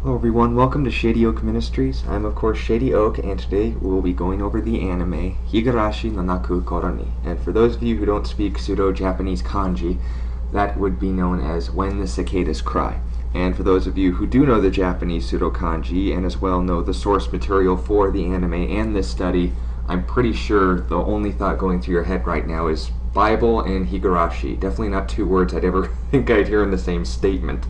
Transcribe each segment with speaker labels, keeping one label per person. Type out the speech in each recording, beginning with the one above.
Speaker 1: Hello everyone, welcome to Shady Oak Ministries. I'm of course Shady Oak, and today we will be going over the anime Higurashi no Naku Koro. And for those of you who don't speak pseudo-Japanese kanji, that would be known as When the Cicadas Cry. And for those of you who do know the Japanese pseudo-kanji and as well know the source material for the anime and this study, I'm pretty sure the only thought going through your head right now is Bible and Higurashi. Definitely not two words I'd ever think I'd hear in the same statement.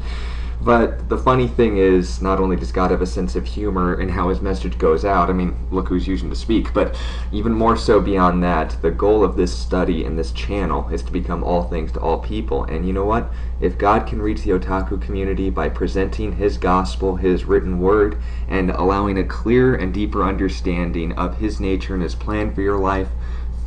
Speaker 1: But the funny thing is, not only does God have a sense of humor in how his message goes out, I mean, look who's using to speak, but even more so beyond that, the goal of this study and this channel is to become all things to all people. And you know what? If God can reach the Otaku community by presenting his gospel, his written word, and allowing a clearer and deeper understanding of his nature and his plan for your life,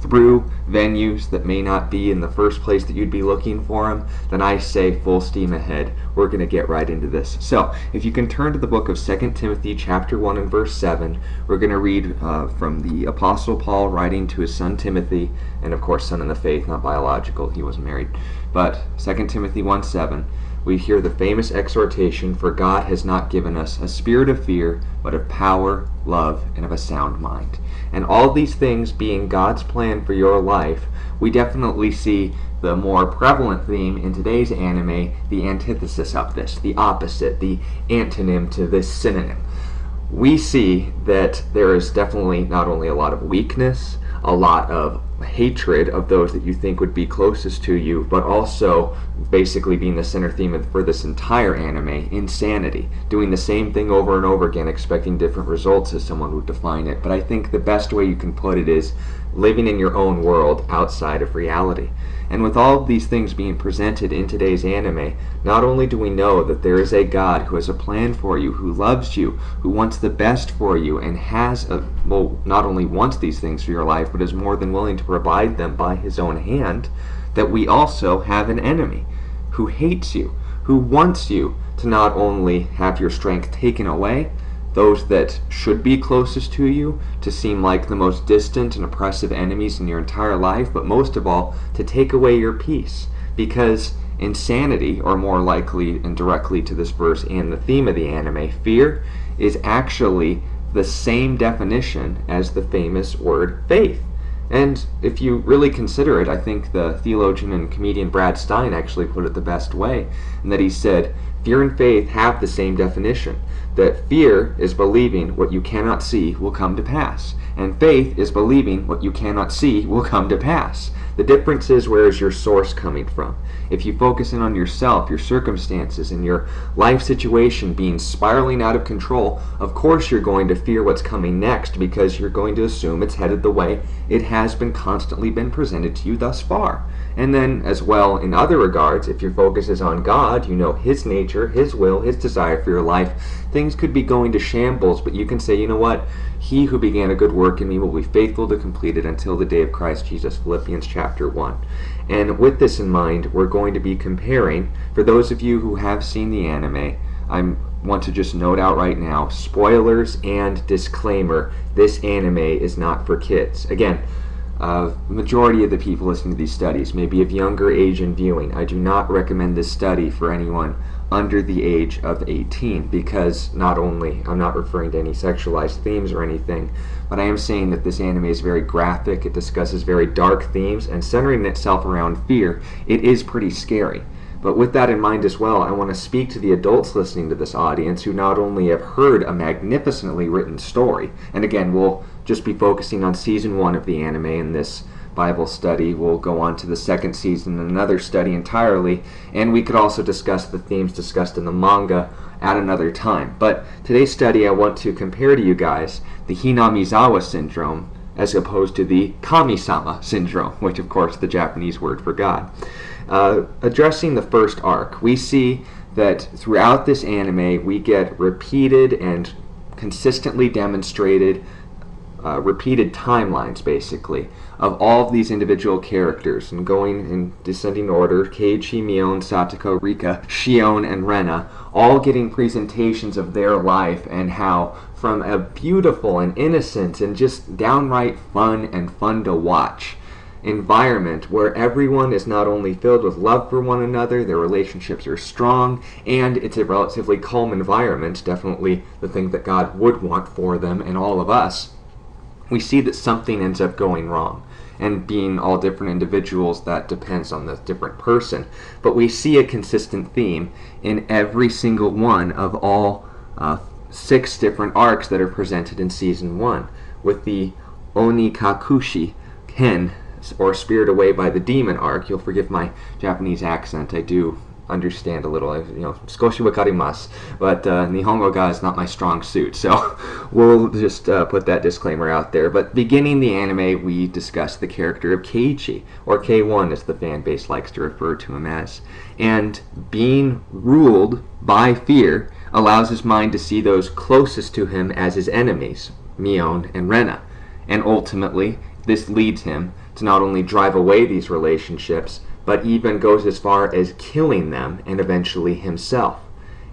Speaker 1: through venues that may not be in the first place that you'd be looking for them, then I say full steam ahead. We're going to get right into this. So, if you can turn to the book of 2 Timothy chapter 1 and verse 7, we're going to read from the Apostle Paul writing to his son Timothy, and of course son in the faith, not biological, he wasn't married. But 2 Timothy 1:7, we hear the famous exhortation, "For God has not given us a spirit of fear, but of power, love, and of a sound mind." And all these things being God's plan for your life, we definitely see the more prevalent theme in today's anime, the antithesis of this, the opposite, the antonym to this synonym. We see that there is definitely not only a lot of weakness, a lot of hatred of those that you think would be closest to you, but also basically being the center theme for this entire anime, insanity. Doing the same thing over and over again, expecting different results as someone would define it. But I think the best way you can put it is living in your own world outside of reality. And with all of these things being presented in today's anime, not only do we know that there is a God who has a plan for you, who loves you, who wants the best for you, and not only wants these things for your life, but is more than willing to provide them by his own hand, that we also have an enemy who hates you, who wants you to not only have your strength taken away, those that should be closest to you to seem like the most distant and oppressive enemies in your entire life, but most of all, to take away your peace. Because insanity, or more likely and directly to this verse and the theme of the anime, fear, is actually the same definition as the famous word faith. And if you really consider it, I think the theologian and comedian Brad Stein actually put it the best way, in that he said, fear and faith have the same definition. That fear is believing what you cannot see will come to pass, and faith is believing what you cannot see will come to pass. The difference is, where is your source coming from? If you focus in on yourself, your circumstances, and your life situation being spiraling out of control, of course you're going to fear what's coming next, because you're going to assume it's headed the way it has been constantly been presented to you thus far. And then, as well, in other regards, if your focus is on God, you know his nature, his will, his desire for your life, things could be going to shambles, but you can say, you know what? He who began a good work in me will be faithful to complete it until the day of Christ Jesus, Philippians chapter 1. And with this in mind, we're going to be comparing, for those of you who have seen the anime, I want to just note out right now, spoilers and disclaimer, this anime is not for kids. Again, majority of the people listening to these studies may be of younger age in viewing. I do not recommend this study for anyone under the age of 18, because not only, I'm not referring to any sexualized themes or anything, but I am saying that this anime is very graphic, it discusses very dark themes, and centering itself around fear, it is pretty scary. But with that in mind as well, I want to speak to the adults listening to this audience who not only have heard a magnificently written story, and again, we'll just be focusing on season 1 of the anime in this Bible study. We'll go on to the second season, another study entirely, and we could also discuss the themes discussed in the manga at another time. But today's study, I want to compare to you guys the Hinamizawa syndrome as opposed to the Kami-sama syndrome, which of course is the Japanese word for God. Addressing the first arc, we see that throughout this anime we get repeated and consistently demonstrated repeated timelines, basically, of all of these individual characters, and going in descending order, Keiichi, Mion, Satoko, Rika, Shion, and Rena, all getting presentations of their life and how, from a beautiful and innocent and just downright fun to watch, environment where everyone is not only filled with love for one another, their relationships are strong, and it's a relatively calm environment, definitely the thing that God would want for them and all of us, we see that something ends up going wrong. And being all different individuals, that depends on the different person. But we see a consistent theme in every single one of all 6 different arcs that are presented in Season 1, with the Onikakushi Ken, or Spirit Away by the Demon arc. You'll forgive my Japanese accent. I do understand a little, skoshi wakarimasu, but Nihongo ga is not my strong suit, so we'll just put that disclaimer out there. But beginning the anime, we discuss the character of Keiichi, or K1 as the fan base likes to refer to him as, and being ruled by fear allows his mind to see those closest to him as his enemies, Mion and Rena, and ultimately this leads him to not only drive away these relationships, but even goes as far as killing them and eventually himself.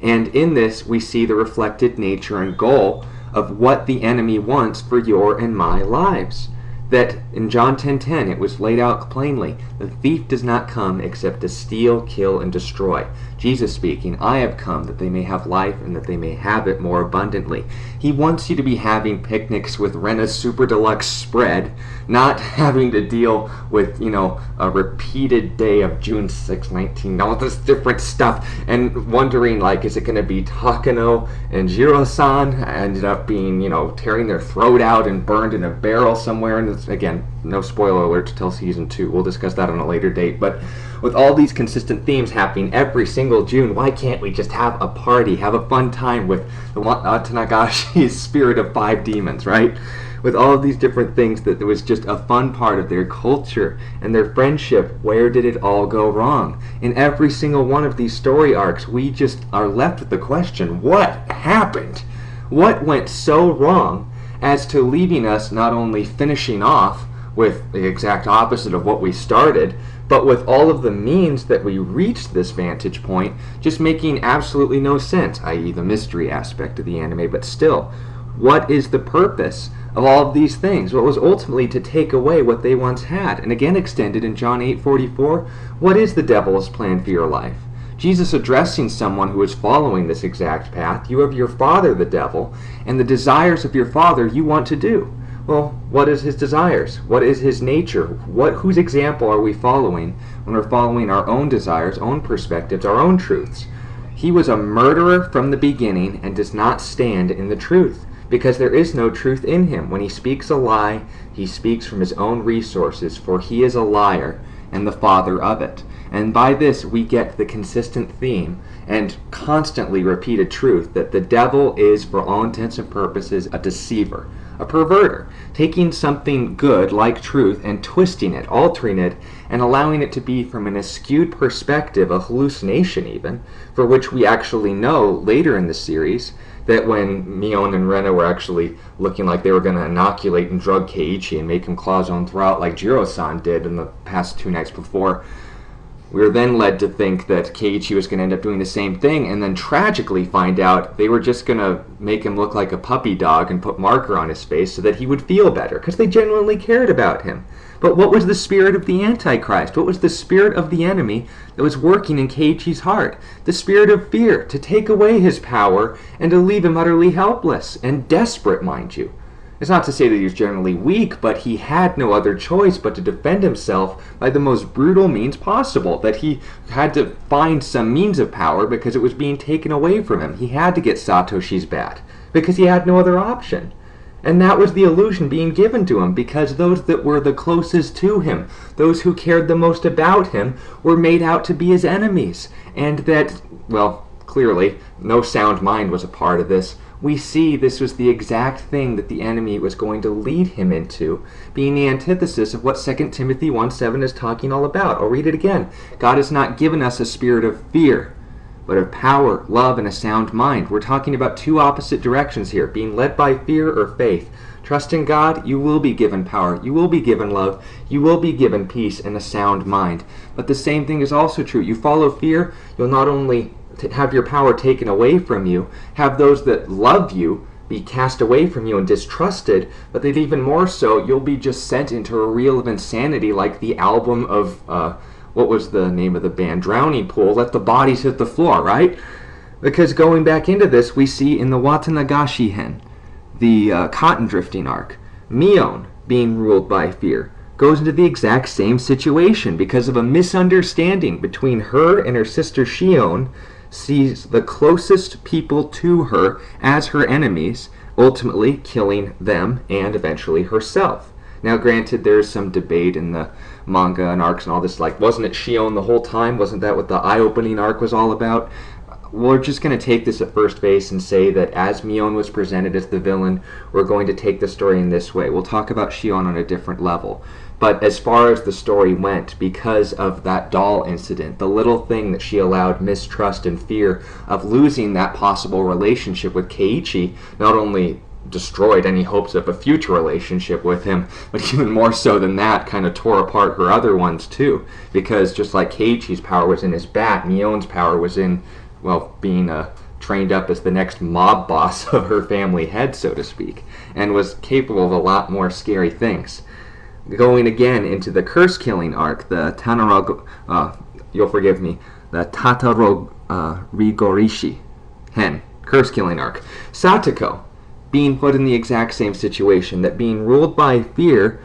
Speaker 1: And in this, we see the reflected nature and goal of what the enemy wants for your and my lives. That in John 10:10, it was laid out plainly, the thief does not come except to steal, kill, and destroy. Jesus speaking, I have come that they may have life and that they may have it more abundantly. He wants you to be having picnics with Rena's Super Deluxe spread, not having to deal with, a repeated day of June 6, 19, all this different stuff, and wondering, is it going to be Takano and Jiro-san ended up being, tearing their throat out and burned in a barrel somewhere, and again, no spoiler alert till Season 2. We'll discuss that on a later date, but with all these consistent themes happening every single June, why can't we just have a party, have a fun time with the Tanagashi Spirit of 5 Demons, right? With all of these different things, that there was just a fun part of their culture and their friendship. Where did it all go wrong? In every single one of these story arcs, we just are left with the question, what happened? What went so wrong as to leaving us not only finishing off with the exact opposite of what we started, but with all of the means that we reached this vantage point just making absolutely no sense, i.e. the mystery aspect of the anime. But still, what is the purpose of all of these things? What was ultimately to take away what they once had? And again extended in John 8:44, what is the devil's plan for your life? Jesus addressing someone who is following this exact path. You have your father, the devil, and the desires of your father you want to do. Well, what is his desires? What is his nature? Whose example are we following when we're following our own desires, own perspectives, our own truths? He was a murderer from the beginning and does not stand in the truth, because there is no truth in him. When he speaks a lie, he speaks from his own resources, for he is a liar and the father of it. And by this we get the consistent theme and constantly repeated truth that the devil is, for all intents and purposes, a deceiver, a perverter, taking something good like truth and twisting it, altering it, and allowing it to be from an askewed perspective, a hallucination even, for which we actually know later in the series that when Mion and Rena were actually looking like they were going to inoculate and drug Keiichi and make him claw his own throat like Jiro-san did in the past 2 nights before, we were then led to think that Keiichi was going to end up doing the same thing, and then tragically find out they were just going to make him look like a puppy dog and put marker on his face so that he would feel better, because they genuinely cared about him. But what was the spirit of the Antichrist? What was the spirit of the enemy that was working in Keiichi's heart? The spirit of fear, to take away his power and to leave him utterly helpless and desperate, mind you. It's not to say that he was generally weak, but he had no other choice but to defend himself by the most brutal means possible, that he had to find some means of power because it was being taken away from him. He had to get Satoshi's bat because he had no other option. And that was the illusion being given to him, because those that were the closest to him, those who cared the most about him, were made out to be his enemies. And that, well, clearly, no sound mind was a part of this. We see this was the exact thing that the enemy was going to lead him into, being the antithesis of what 2 Timothy 1:7 is talking all about. I'll read it again. God has not given us a spirit of fear, but of power, love, and a sound mind. We're talking about 2 opposite directions here, being led by fear or faith. Trust in God, you will be given power, you will be given love, you will be given peace and a sound mind. But the same thing is also true. You follow fear, you'll not only have your power taken away from you, have those that love you be cast away from you and distrusted, but that even more so, you'll be just sent into a reel of insanity like the album of, what was the name of the band? Drowning Pool, Let the Bodies Hit the Floor, right? Because going back into this, we see in the Watanagashi Hen, the cotton drifting arc, Mion, being ruled by fear, goes into the exact same situation because of a misunderstanding between her and her sister Shion, sees the closest people to her as her enemies, ultimately killing them and eventually herself. Now, granted, there's some debate in the manga and arcs and all this, like, wasn't it Shion the whole time? Wasn't that what the eye-opening arc was all about? We're just going to take this at first base and say that as Mion was presented as the villain, we're going to take the story in this way. We'll talk about Shion on a different level. But as far as the story went, because of that doll incident, the little thing that she allowed mistrust and fear of losing that possible relationship with Keiichi not only destroyed any hopes of a future relationship with him, but even more so than that, kind of tore apart her other ones too. Because just like Keiichi's power was in his bat, Mion's power was in, well, being trained up as the next mob boss of her family head, so to speak, and was capable of a lot more scary things. Going again into the curse-killing arc, the you'll forgive me, the Rigorishi Hen, curse-killing arc. Satoko, being put in the exact same situation, that being ruled by fear,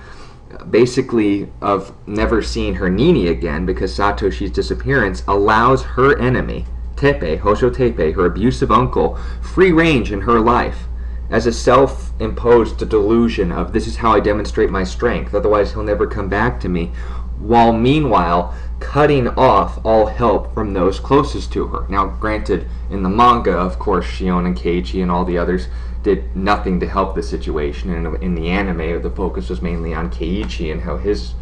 Speaker 1: basically of never seeing her Nini again because Satoshi's disappearance, allows her enemy, Tepe, Hosho Tepe, her abusive uncle, free range in her life, as a self-imposed delusion of this is how I demonstrate my strength, otherwise he'll never come back to me, while meanwhile cutting off all help from those closest to her. Now, granted, in the manga, of course, Shion and Keiichi and all the others did nothing to help the situation, and in the anime, the focus was mainly on Keiichi and how his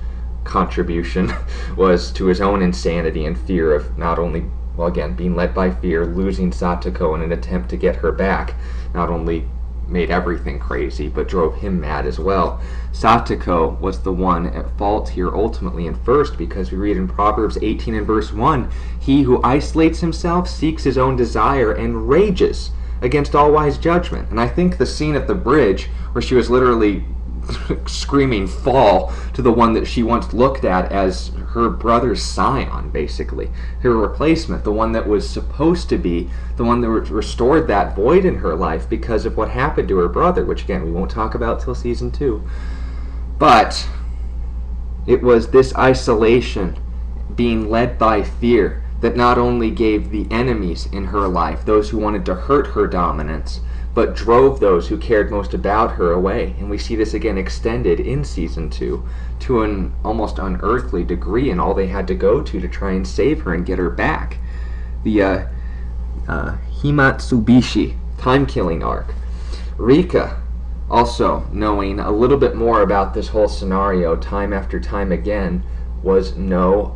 Speaker 1: contribution was to his own insanity and fear of not only, well, again, being led by fear, losing Satoko in an attempt to get her back, not only made everything crazy, but drove him mad as well. Satoko was the one at fault here ultimately and first, because we read in Proverbs 18 and verse 1, he who isolates himself seeks his own desire and rages against all wise judgment. And I think the scene at the bridge where she was literally screaming fall to the one that she once looked at as her brother's scion, basically, her replacement, the one that was supposed to be the one that restored that void in her life because of what happened to her brother, which again we won't talk about till season 2. But it was this isolation, being led by fear, that not only gave the enemies in her life, those who wanted to hurt her dominance, but drove those who cared most about her away. And we see this again extended in Season 2 to an almost unearthly degree, and all they had to go to try and save her and get her back. The Himatsubishi time-killing arc. Rika, also knowing a little bit more about this whole scenario time after time again, was no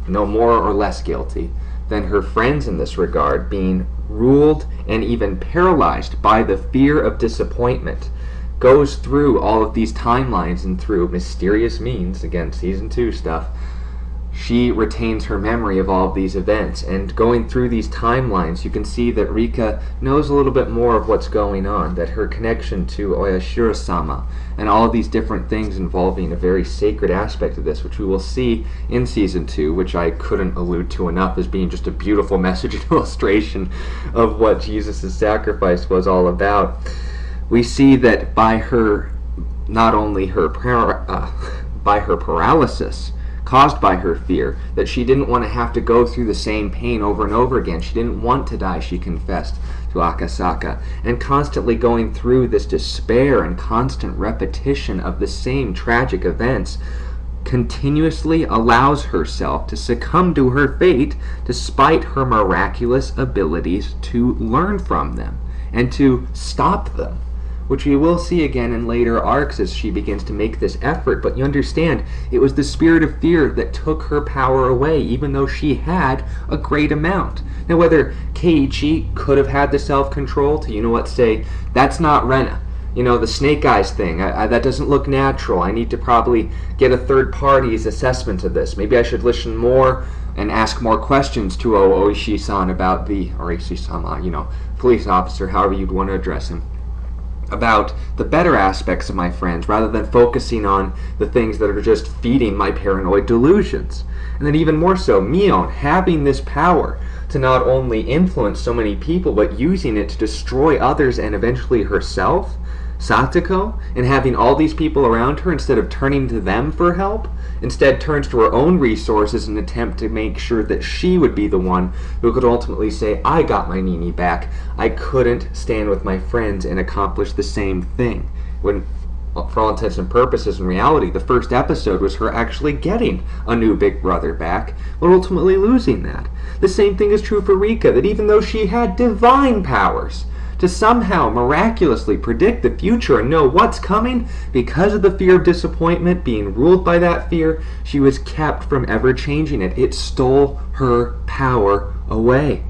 Speaker 1: more or less guilty than her friends in this regard, being ruled and even paralyzed by the fear of disappointment, goes through all of these timelines and through mysterious means, again, Season 2 stuff, she retains her memory of all of these events. And going through these timelines, you can see that Rika knows a little bit more of what's going on, that her connection to Oyashiro-sama and all of these different things involving a very sacred aspect of this, which we will see in Season 2, which I couldn't allude to enough as being just a beautiful message and illustration of what Jesus' sacrifice was all about. We see that by her, not only her by her paralysis, caused by her fear, that she didn't want to have to go through the same pain over and over again. She didn't want to die, she confessed to Akasaka. And constantly going through this despair and constant repetition of the same tragic events continuously allows herself to succumb to her fate despite her miraculous abilities to learn from them and to stop them, which we will see again in later arcs as she begins to make this effort. But you understand, it was the spirit of fear that took her power away, even though she had a great amount. Now, whether Keiichi could have had the self-control to, you know what, say, that's not Rena. You know, the Snake Eyes thing, that doesn't look natural. I need to probably get a third party's assessment of this. Maybe I should listen more and ask more questions to Oishi-san about the, or Oishi-sama, you know, police officer, however you'd want to address him. about the better aspects of my friends rather than focusing on the things that are just feeding my paranoid delusions. And then even more so, Mion having this power to not only influence so many people, but using it to destroy others and eventually herself, Satoko, and having all these people around her, instead of turning to them for help, instead turns to her own resources in an attempt to make sure that she would be the one who could ultimately say, I got my Nini back. I couldn't stand with my friends and accomplish the same thing. When, for all intents and purposes, in reality, the first episode was her actually getting a new big brother back, but ultimately losing that. The same thing is true for Rika, that even though she had divine powers to somehow miraculously predict the future and know what's coming, because of the fear of disappointment, being ruled by that fear, she was kept from ever changing it. It stole her power away.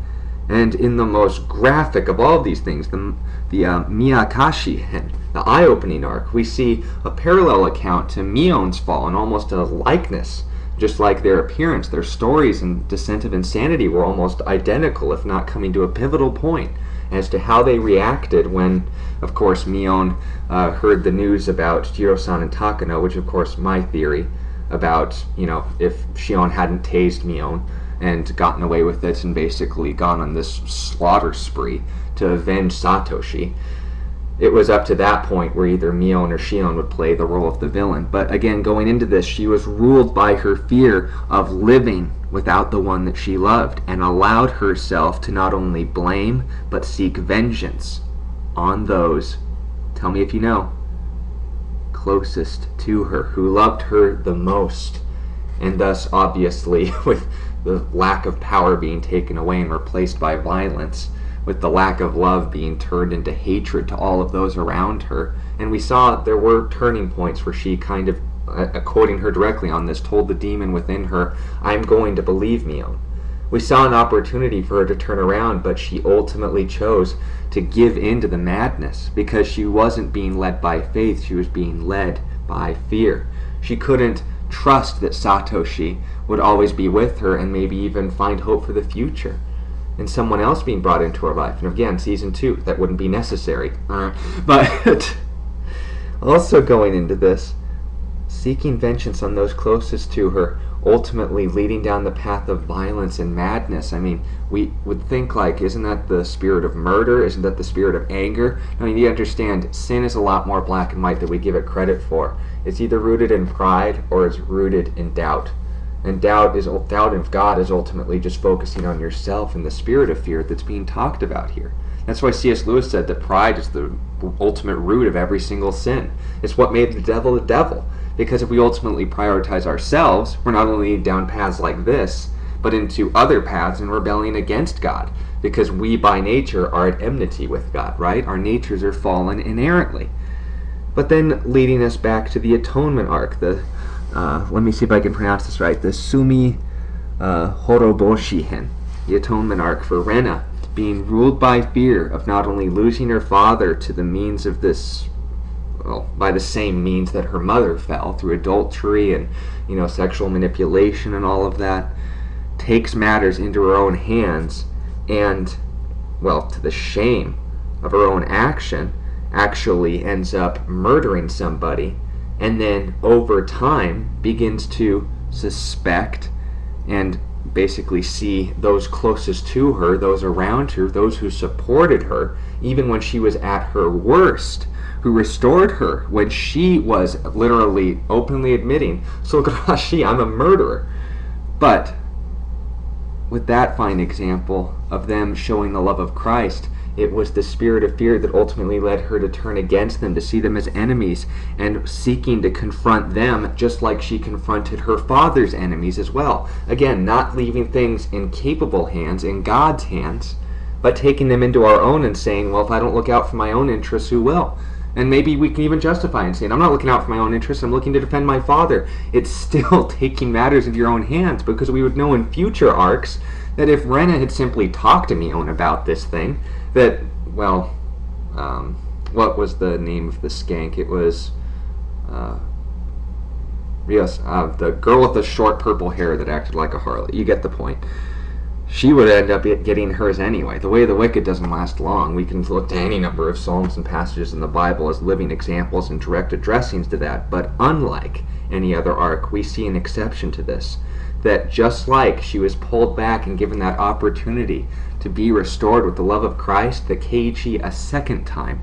Speaker 1: And in the most graphic of all of these things, the Miyakashi, the eye-opening arc, we see a parallel account to Mion's fall and almost a likeness. Just like their appearance, their stories and descent of insanity were almost identical, if not coming to a pivotal point, as to how they reacted when, of course, Mion heard the news about Jiro-san and Takano, which, of course, my theory about, if Shion hadn't tased Mion and gotten away with it and basically gone on this slaughter spree to avenge Satoshi, it was up to that point where either Mion or Shion would play the role of the villain. But again, going into this, she was ruled by her fear of living without the one that she loved, and allowed herself to not only blame, but seek vengeance on those, tell me if you know, closest to her, who loved her the most. And thus, obviously, with the lack of power being taken away and replaced by violence, with the lack of love being turned into hatred to all of those around her. And we saw there were turning points where she kind of, quoting her directly on this, told the demon within her, I'm going to believe Mion. We saw an opportunity for her to turn around, but she ultimately chose to give in to the madness because she wasn't being led by faith, she was being led by fear. She couldn't trust that Satoshi would always be with her and maybe even find hope for the future. And someone else being brought into her life. And again, season 2, that wouldn't be necessary. But also going into this, seeking vengeance on those closest to her, ultimately leading down the path of violence and madness. I mean, we would think like, isn't that the spirit of murder? Isn't that the spirit of anger? I mean, you understand, sin is a lot more black and white than we give it credit for. It's either rooted in pride or it's rooted in doubt. And doubt of God is ultimately just focusing on yourself and the spirit of fear that's being talked about here. That's why C.S. Lewis said that pride is the ultimate root of every single sin. It's what made the devil the devil. Because if we ultimately prioritize ourselves, we're not only down paths like this, but into other paths and rebelling against God. Because we by nature are at enmity with God, right? Our natures are fallen inerrantly. But then leading us back to the atonement arc, let me see if I can pronounce this right, the Sumi Horoboshihen, the atonement arc for Rena, being ruled by fear of not only losing her father to the means of this, well, by the same means that her mother fell, through adultery and, sexual manipulation and all of that, takes matters into her own hands and, well, to the shame of her own action, actually ends up murdering somebody, and then over time begins to suspect and basically see those closest to her, those around her, those who supported her, even when she was at her worst, who restored her when she was literally openly admitting, Higurashi, I'm a murderer. But with that fine example of them showing the love of Christ, it was the spirit of fear that ultimately led her to turn against them, to see them as enemies, and seeking to confront them just like she confronted her father's enemies as well. Again, not leaving things in capable hands, in God's hands, but taking them into our own and saying, well, if I don't look out for my own interests, who will? And maybe we can even justify and saying, I'm not looking out for my own interests, I'm looking to defend my father. It's still taking matters into your own hands, because we would know in future arcs that if Rena had simply talked to Mion about this thing, that, well, what was the name of the skank? It was, yes, the girl with the short purple hair that acted like a harlot. You get the point. she would end up getting hers anyway. The way of the wicked doesn't last long. We can look to any number of psalms and passages in the Bible as living examples and direct addressings to that. But unlike any other arc, we see an exception to this. That just like she was pulled back and given that opportunity to be restored with the love of Christ, that Keiichi a second time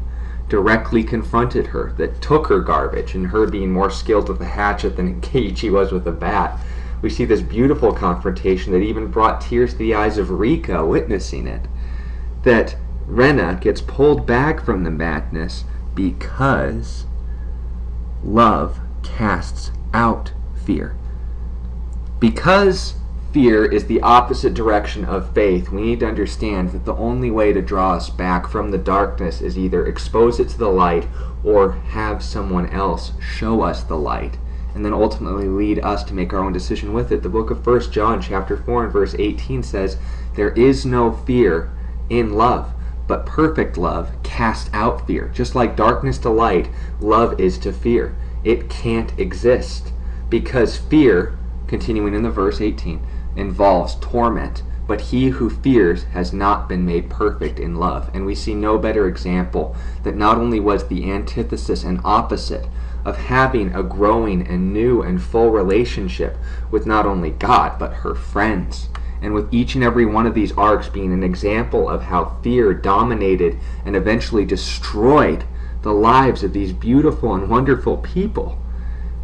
Speaker 1: directly confronted her, that took her garbage, and her being more skilled with a hatchet than Keiichi was with a bat. We see this beautiful confrontation that even brought tears to the eyes of Rika witnessing it. That Rena gets pulled back from the madness because love casts out fear. Because fear is the opposite direction of faith, we need to understand that the only way to draw us back from the darkness is either expose it to the light or have someone else show us the light, and then ultimately lead us to make our own decision with it. The book of 1 John chapter 4 and verse 18 says, "There is no fear in love, but perfect love casts out fear." Just like darkness to light, love is to fear. It can't exist because fear, continuing in the verse 18, involves torment. But he who fears has not been made perfect in love. And we see no better example that not only was the antithesis and opposite of having a growing and new and full relationship with not only God, but her friends. And with each and every one of these arcs being an example of how fear dominated and eventually destroyed the lives of these beautiful and wonderful people,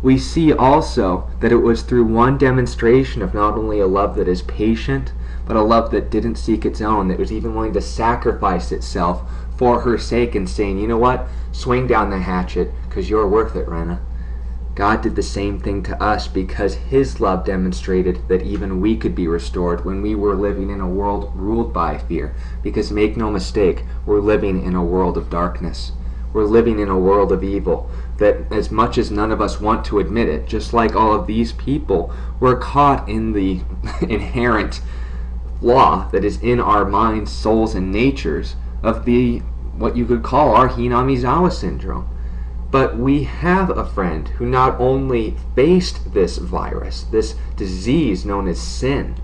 Speaker 1: we see also that it was through one demonstration of not only a love that is patient, but a love that didn't seek its own, that was even willing to sacrifice itself for her sake and saying, "You know what? Swing down the hatchet, because you're worth it, Rena." God did the same thing to us because his love demonstrated that even we could be restored when we were living in a world ruled by fear. Because make no mistake, we're living in a world of darkness. We're living in a world of evil that, as much as none of us want to admit it, just like all of these people, we're caught in the inherent flaw that is in our minds, souls, and natures of the what you could call our Hinamizawa syndrome. But we have a friend who not only faced this virus, this disease known as sin,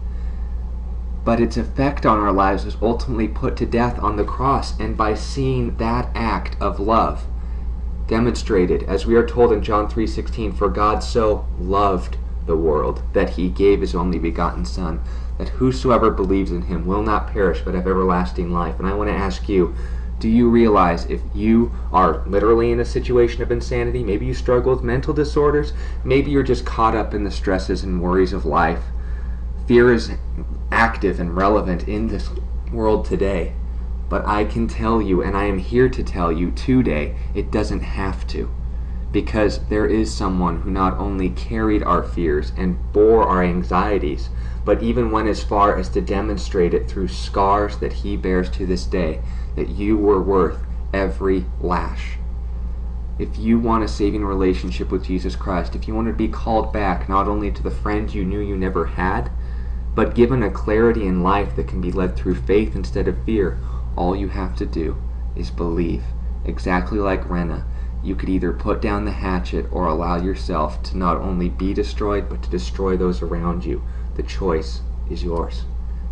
Speaker 1: but its effect on our lives was ultimately put to death on the cross. And by seeing that act of love demonstrated, as we are told in John 3:16, "For God so loved the world that he gave his only begotten Son, that whosoever believes in him will not perish but have everlasting life." And I want to ask you, do you realize if you are literally in a situation of insanity, maybe you struggle with mental disorders, maybe you're just caught up in the stresses and worries of life, fear is active and relevant in this world today. But I can tell you, and I am here to tell you today, it doesn't have to. Because there is someone who not only carried our fears and bore our anxieties, but even went as far as to demonstrate it through scars that he bears to this day, that you were worth every lash. If you want a saving relationship with Jesus Christ, if you want to be called back not only to the friend you knew you never had, but given a clarity in life that can be led through faith instead of fear, all you have to do is believe. Exactly like Rena, you could either put down the hatchet or allow yourself to not only be destroyed, but to destroy those around you. The choice is yours.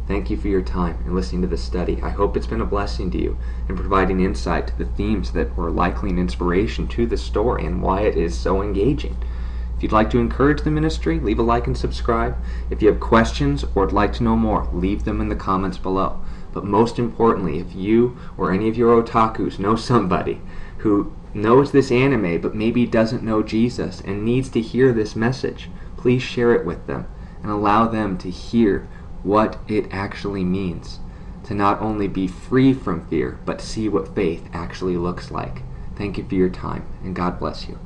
Speaker 1: Thank you for your time and listening to this study. I hope it's been a blessing to you in providing insight to the themes that were likely an inspiration to the story and why it is so engaging. If you'd like to encourage the ministry, leave a like and subscribe. If you have questions or would like to know more, leave them in the comments below. But most importantly, if you or any of your otakus know somebody who knows this anime but maybe doesn't know Jesus and needs to hear this message, please share it with them and allow them to hear what it actually means to not only be free from fear, but see what faith actually looks like. Thank you for your time, and God bless you.